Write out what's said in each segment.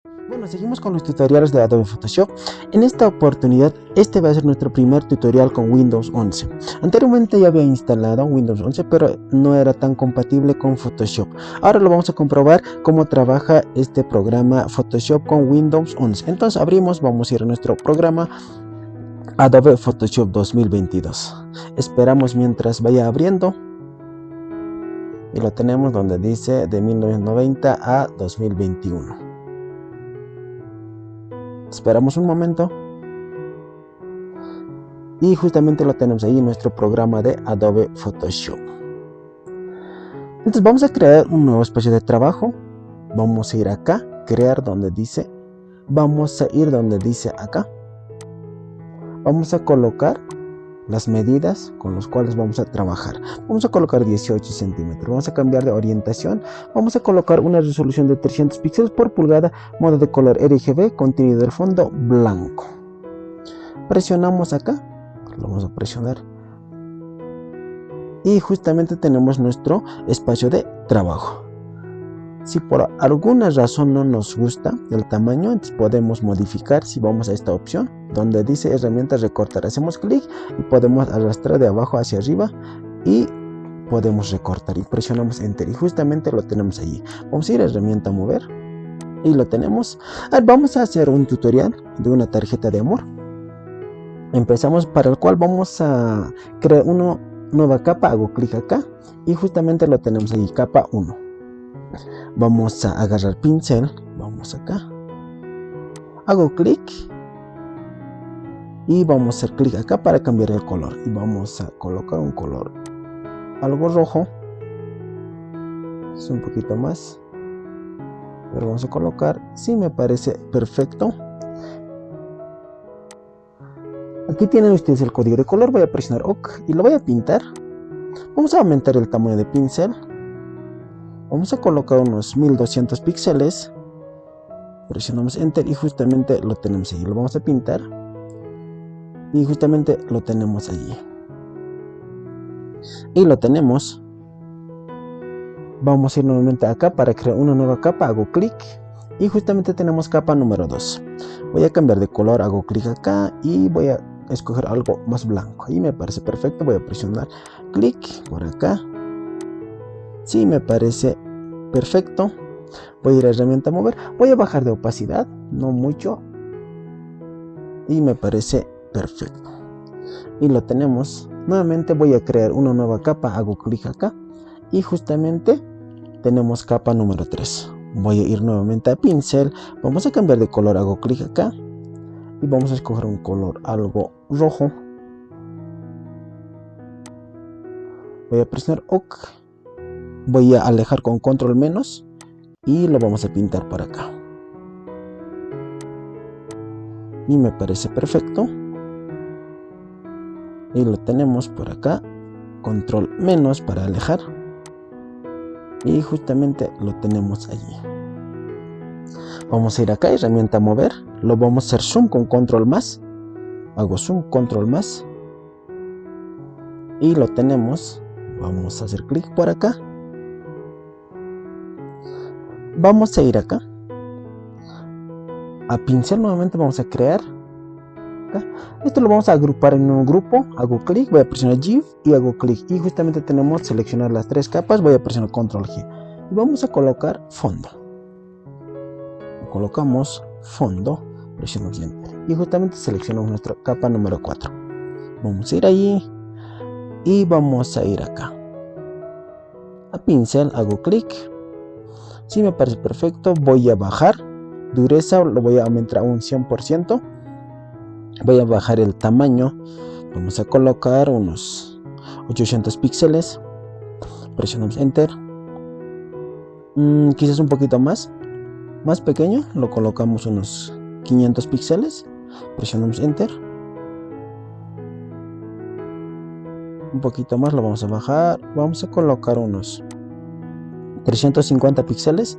Bueno, seguimos con los tutoriales de Adobe Photoshop. En esta oportunidad, este va a ser nuestro primer tutorial con Windows 11. Anteriormente ya había instalado Windows 11, pero no era tan compatible con Photoshop. Ahora lo vamos a comprobar cómo trabaja este programa Photoshop con Windows 11. Entonces abrimos, vamos a ir a nuestro programa Adobe Photoshop 2022. Esperamos mientras vaya abriendo. Y lo tenemos donde dice de 1990 a 2021. Esperamos un momento y justamente lo tenemos ahí en nuestro programa de Adobe Photoshop. Entonces vamos a crear un nuevo espacio de trabajo. Vamos a ir acá, crear donde dice, vamos a ir donde dice acá. Vamos a colocar las medidas con las cuales vamos a trabajar. Vamos a colocar 18 centímetros. Vamos a cambiar de orientación. Vamos a colocar una resolución de 300 píxeles por pulgada, modo de color RGB, contenido del fondo blanco. Presionamos acá, lo vamos a presionar y justamente tenemos nuestro espacio de trabajo. Si por alguna razón no nos gusta el tamaño, entonces podemos modificar. Si vamos a esta opción donde dice herramientas recortar, hacemos clic y podemos arrastrar de abajo hacia arriba y podemos recortar y presionamos enter y justamente lo tenemos allí. Vamos a ir a herramienta mover y lo tenemos. Vamos a hacer un tutorial de una tarjeta de amor. Empezamos, para el cual vamos a crear una nueva capa. Hago clic acá y justamente lo tenemos ahí, capa 1. Vamos a agarrar pincel, vamos acá, hago clic y vamos a hacer clic acá para cambiar el color y vamos a colocar un color algo rojo. Es un poquito más, pero vamos a colocar, sí, me parece perfecto. Aquí tienen ustedes el código de color. Voy a presionar OK y lo voy a pintar. Vamos a aumentar el tamaño de pincel. Vamos a colocar unos 1200 píxeles. Presionamos enter y justamente lo tenemos ahí. Lo vamos a pintar y justamente lo tenemos allí. Y lo tenemos. Vamos a ir nuevamente acá para crear una nueva capa. Hago clic y justamente tenemos capa número 2. Voy a cambiar de color. Hago clic acá y voy a escoger algo más blanco y me parece perfecto. Voy a presionar clic por acá. Sí, me parece perfecto. Voy a ir a herramienta mover. Voy a bajar de opacidad, no mucho, y me parece perfecto. Y lo tenemos. Nuevamente voy a crear una nueva capa. Hago clic acá y justamente tenemos capa número 3. Voy a ir nuevamente a pincel. Vamos a cambiar de color. Hago clic acá y vamos a escoger un color algo rojo. Voy a presionar OK. Voy a alejar con control menos y lo vamos a pintar por acá. Y me parece perfecto. Y lo tenemos por acá. Control menos para alejar. Y justamente lo tenemos allí. Vamos a ir acá, herramienta mover. Lo vamos a hacer zoom con control más. Hago zoom, control más. Y lo tenemos. Vamos a hacer clic por acá. Vamos a ir acá. A pincel nuevamente vamos a crear. Acá. Esto lo vamos a agrupar en un grupo. Hago clic, voy a presionar Shift y hago clic. Y justamente tenemos seleccionar las 3 capas. Voy a presionar control G. Y vamos a colocar fondo. Colocamos fondo, presionamos enter y justamente seleccionamos nuestra capa número 4. Vamos a ir allí y vamos a ir acá a pincel, hago clic. Si me parece perfecto, voy a bajar dureza, lo voy a aumentar a un 100%. Voy a bajar el tamaño, vamos a colocar unos 800 píxeles. Presionamos enter. Quizás un poquito más pequeño, lo colocamos unos 500 píxeles. Presionamos enter. Un poquito más, lo vamos a bajar. Vamos a colocar unos 350 píxeles.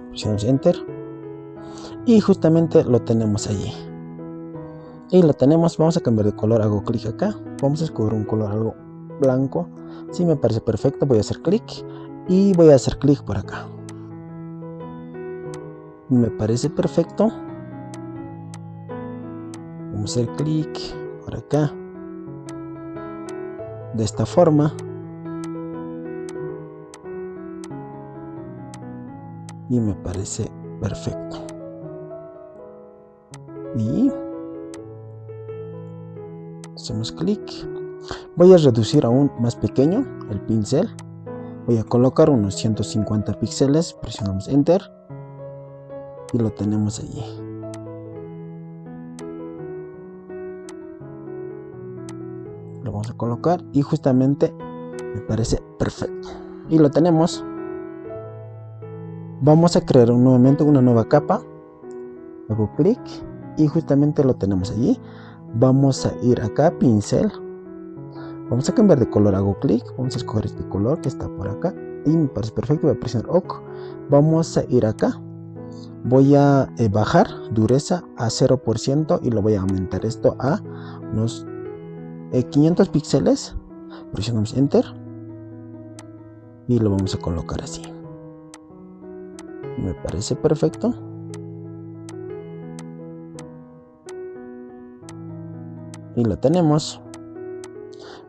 Presionamos enter. Y justamente lo tenemos allí. Y lo tenemos. Vamos a cambiar de color. Hago clic acá. Vamos a escoger un color algo blanco. Si me parece perfecto, voy a hacer clic. Y voy a hacer clic por acá. Me parece perfecto. Vamos a hacer clic por acá. De esta forma. Y me parece perfecto. Y hacemos clic. Voy a reducir aún más pequeño el pincel. Voy a colocar unos 150 píxeles. Presionamos Enter. Y lo tenemos allí. Lo vamos a colocar y justamente me parece perfecto. Y lo tenemos. Vamos a crear nuevamente una nueva capa. Hago clic y justamente lo tenemos allí. Vamos a ir acá, pincel. Vamos a cambiar de color, hago clic. Vamos a escoger este color que está por acá. Y me parece perfecto, voy a presionar OK. Vamos a ir acá. Voy a bajar dureza a 0% y lo voy a aumentar esto a unos 500 píxeles. Presionamos Enter. Y lo vamos a colocar así. Me parece perfecto. Y lo tenemos.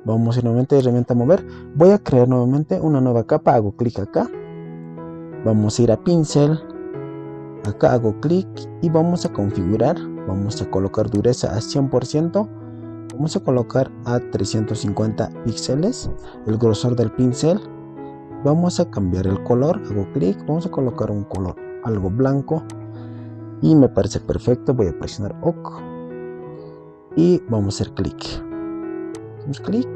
Vamos a ir nuevamente a herramienta mover. Voy a crear nuevamente una nueva capa. Hago clic acá. Vamos a ir a pincel. Acá hago clic y vamos a configurar. Vamos a colocar dureza a 100%. Vamos a colocar a 350 píxeles el grosor del pincel. Vamos a cambiar el color. Hago clic. Vamos a colocar un color algo blanco. Y me parece perfecto. Voy a presionar OK. Y vamos a hacer clic. Hacemos clic.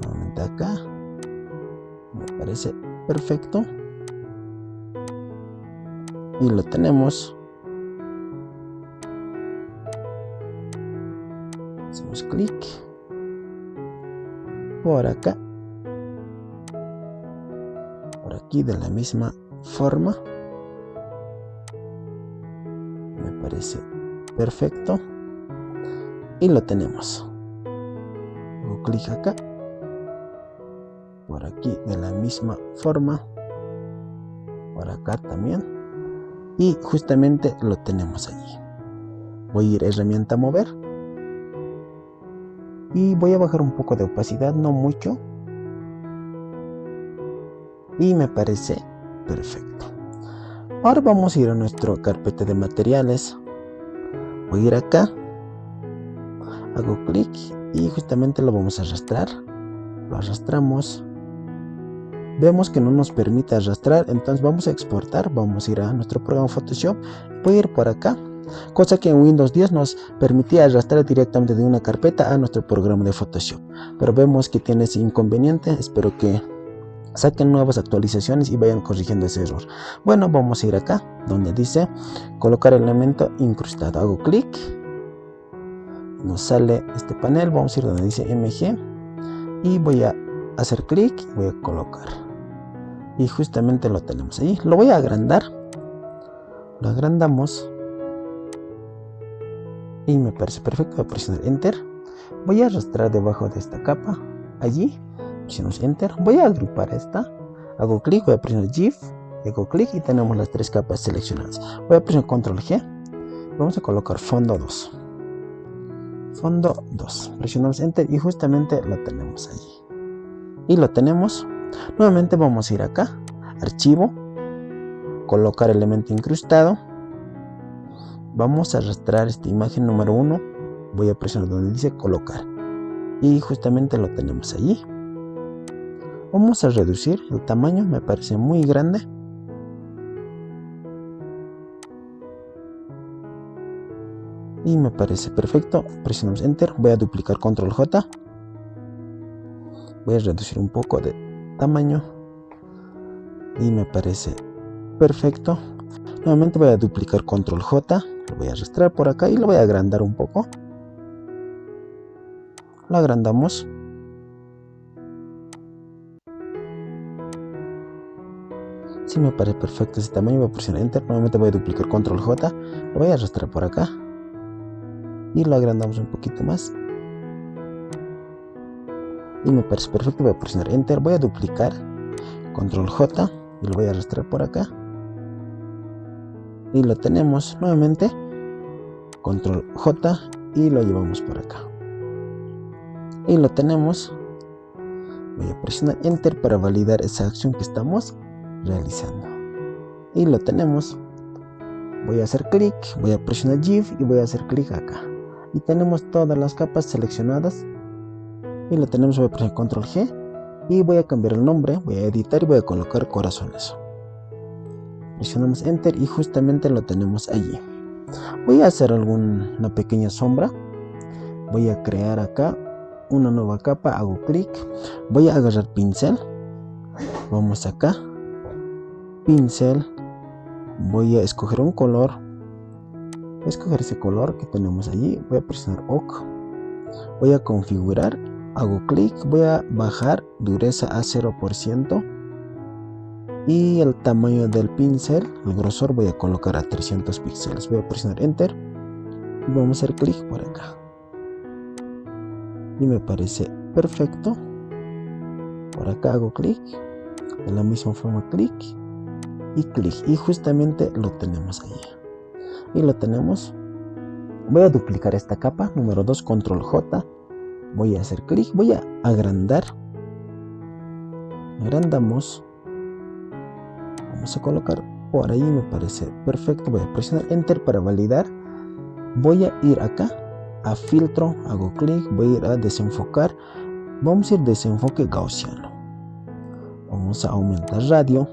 Nuevamente acá. Me parece perfecto. Y lo tenemos. Hacemos clic. Por acá. Por aquí de la misma forma. Me parece perfecto. Y lo tenemos. Hago clic acá. Por aquí de la misma forma. Por acá también. Y justamente lo tenemos allí. Voy a ir a herramienta mover. Y voy a bajar un poco de opacidad, no mucho. Y me parece perfecto. Ahora vamos a ir a nuestra carpeta de materiales. Voy a ir acá. Hago clic y justamente lo vamos a arrastrar. Lo arrastramos. Vemos que no nos permite arrastrar, entonces vamos a exportar. Vamos a ir a nuestro programa Photoshop. Voy a ir por acá. Cosa que en Windows 10 nos permitía arrastrar directamente de una carpeta a nuestro programa de Photoshop. Pero vemos que tiene ese inconveniente. Espero que saquen nuevas actualizaciones y vayan corrigiendo ese error. Bueno, vamos a ir acá donde dice colocar elemento incrustado. Hago clic. Nos sale este panel. Vamos a ir donde dice MG. Y voy a hacer clic y voy a colocar. Y justamente lo tenemos ahí. Lo voy a agrandar. Lo agrandamos. Y me parece perfecto. Voy a presionar Enter. Voy a arrastrar debajo de esta capa. Allí. Presionamos Enter. Voy a agrupar esta. Hago clic. Voy a presionar Shift. Hago clic y tenemos las tres capas seleccionadas. Voy a presionar Control G. Vamos a colocar fondo 2. Fondo 2. Presionamos Enter y justamente lo tenemos allí. Y lo tenemos. Nuevamente vamos a ir acá. Archivo. Colocar elemento incrustado. Vamos a arrastrar esta imagen número 1. Voy a presionar donde dice colocar. Y justamente lo tenemos allí. Vamos a reducir el tamaño. Me parece muy grande. Y me parece perfecto. Presionamos Enter. Voy a duplicar Control J. Voy a reducir un poco de tamaño. Y me parece perfecto. Nuevamente voy a duplicar Control J. Lo voy a arrastrar por acá y lo voy a agrandar un poco. Lo agrandamos. Si me parece perfecto ese tamaño, voy a presionar Enter. Nuevamente voy a duplicar Control J. Lo voy a arrastrar por acá. Y lo agrandamos un poquito más. Y me parece perfecto. Voy a presionar Enter. Voy a duplicar Control J. Y lo voy a arrastrar por acá. y lo tenemos nuevamente, control J y lo llevamos por acá y lo tenemos. Voy a presionar enter para validar esa acción que estamos realizando y lo tenemos. Voy a hacer clic, voy a presionar Shift y voy a hacer clic acá y tenemos todas las capas seleccionadas y lo tenemos. Voy a presionar control G y voy a cambiar el nombre, voy a editar y voy a colocar corazones. Presionamos enter y justamente lo tenemos allí. Voy a hacer una pequeña sombra, voy a crear acá una nueva capa, hago clic, voy a agarrar pincel, vamos acá, pincel, voy a escoger un color, voy a escoger ese color que tenemos allí, voy a presionar OK, voy a configurar, hago clic, voy a bajar dureza a 0% y el tamaño del pincel, el grosor voy a colocar a 300 píxeles, voy a presionar enter y vamos a hacer clic por acá y me parece perfecto. Por acá hago clic, de la misma forma clic y clic y justamente lo tenemos ahí y lo tenemos. Voy a duplicar esta capa, número 2, control J, voy a hacer clic, voy a agrandar, agrandamos, vamos a colocar por ahí, me parece perfecto. Voy a presionar enter para validar, voy a ir acá a filtro, hago clic, voy a ir a desenfocar, vamos a ir desenfoque gaussiano, vamos a aumentar radio,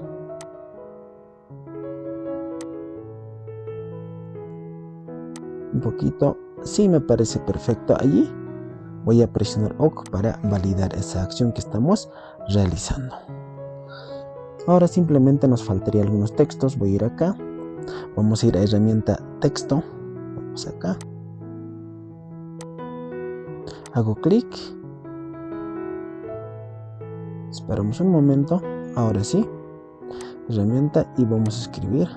un poquito, sí, me parece perfecto allí. Voy a presionar OK para validar esa acción que estamos realizando. Ahora simplemente nos faltaría algunos textos, voy a ir acá, vamos a ir a herramienta texto, vamos acá, hago clic, esperamos un momento, ahora sí, herramienta y vamos a escribir,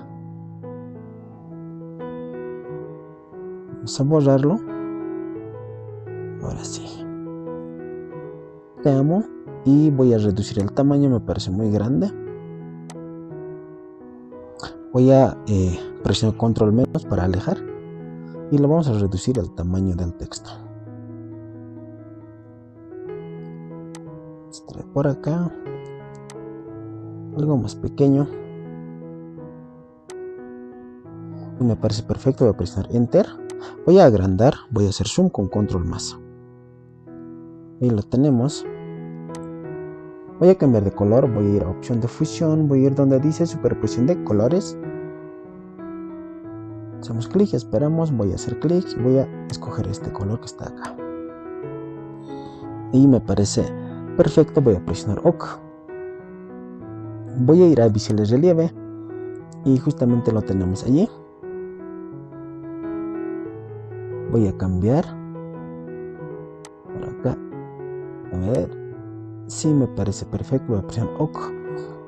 vamos a borrarlo, ahora sí, te amo y voy a reducir el tamaño, me parece muy grande, voy a presionar control menos para alejar y lo vamos a reducir el tamaño del texto. Por acá algo más pequeño y me parece perfecto. Voy a presionar enter, voy a agrandar, voy a hacer zoom con control más y lo tenemos. Voy a cambiar de color, voy a ir a opción de fusión, voy a ir donde dice superposición de colores, hacemos clic, esperamos, voy a hacer clic y voy a escoger este color que está acá y me parece perfecto. Voy a presionar OK, voy a ir a visión de relieve y justamente lo tenemos allí. Voy a cambiar por acá, a ver, sí, me parece perfecto. Voy a presionar OK,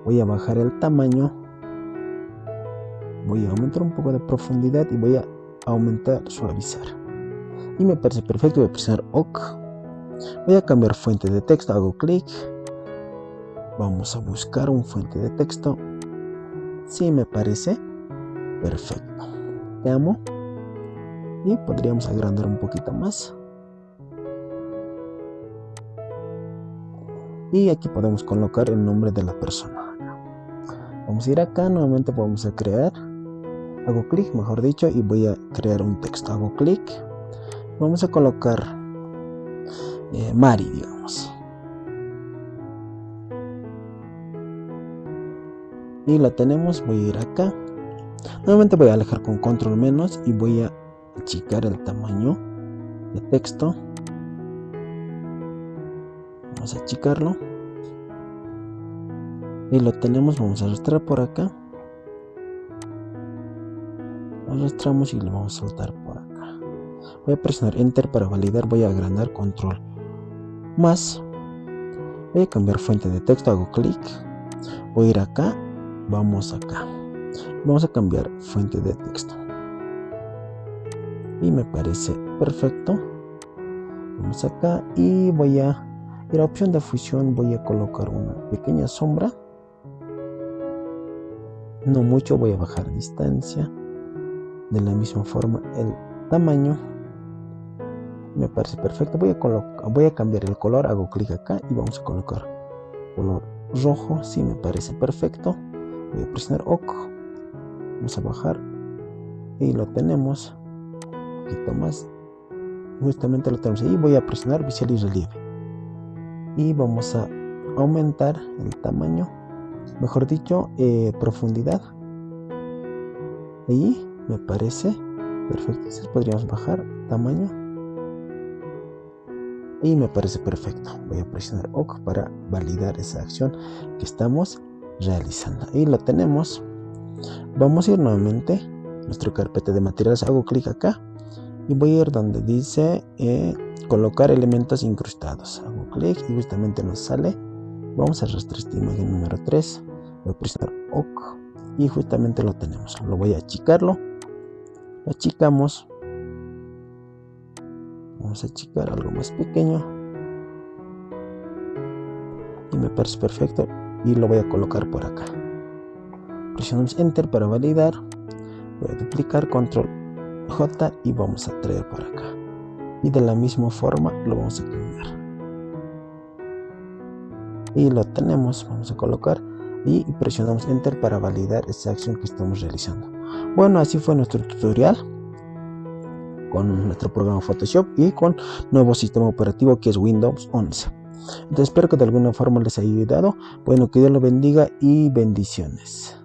voy a bajar el tamaño, voy a aumentar un poco de profundidad y voy a aumentar suavizar y me parece perfecto. Voy a presionar OK, voy a cambiar fuente de texto, hago clic, vamos a buscar un fuente de texto, sí, me parece perfecto. Te amo y podríamos agrandar un poquito más y aquí podemos colocar el nombre de la persona. Vamos a ir acá, nuevamente vamos a crear, hago clic, mejor dicho, y voy a crear un texto, hago clic, vamos a colocar Mari, digamos, y la tenemos. Voy a ir acá, nuevamente voy a alejar con control menos y voy a achicar el tamaño de texto, vamos a achicarlo y lo tenemos. Vamos a arrastrar por acá, arrastramos y lo vamos a soltar por acá. Voy a presionar enter para validar, voy a agrandar, control más, voy a cambiar fuente de texto, hago clic, voy a ir acá, vamos acá, vamos a cambiar fuente de texto y me parece perfecto. Vamos acá y voy a ir a opción de fusión, voy a colocar una pequeña sombra, no mucho, voy a bajar distancia, de la misma forma el tamaño. Me parece perfecto. Voy a cambiar el color, hago clic acá y vamos a colocar color rojo. Sí, me parece perfecto. Voy a presionar OK. Vamos a bajar y lo tenemos un poquito más. Justamente lo tenemos ahí. Voy a presionar visual y relieve y vamos a aumentar el tamaño, mejor dicho, profundidad. Ahí me parece perfecto. Entonces podríamos bajar tamaño y me parece perfecto. Voy a presionar OK para validar esa acción que estamos realizando. Ahí lo tenemos. Vamos a ir nuevamente a nuestra carpeta de materiales. Hago clic acá y voy a ir donde dice colocar elementos incrustados. Hago clic y justamente nos sale. Vamos a arrastrar esta imagen número 3. Voy a presionar OK y justamente lo tenemos. Lo voy a achicarlo. Lo achicamos. Vamos a achicar algo más pequeño. Y me parece perfecto. Y lo voy a colocar por acá. Presionamos Enter para validar. Voy a duplicar, Control J y vamos a traer por acá. Y de la misma forma lo vamos a cambiar. Y lo tenemos. Vamos a colocar y presionamos Enter para validar esa acción que estamos realizando. Bueno, así fue nuestro tutorial con nuestro programa Photoshop y con nuevo sistema operativo que es Windows 11. Entonces espero que de alguna forma les haya ayudado. Bueno, que Dios lo bendiga y bendiciones.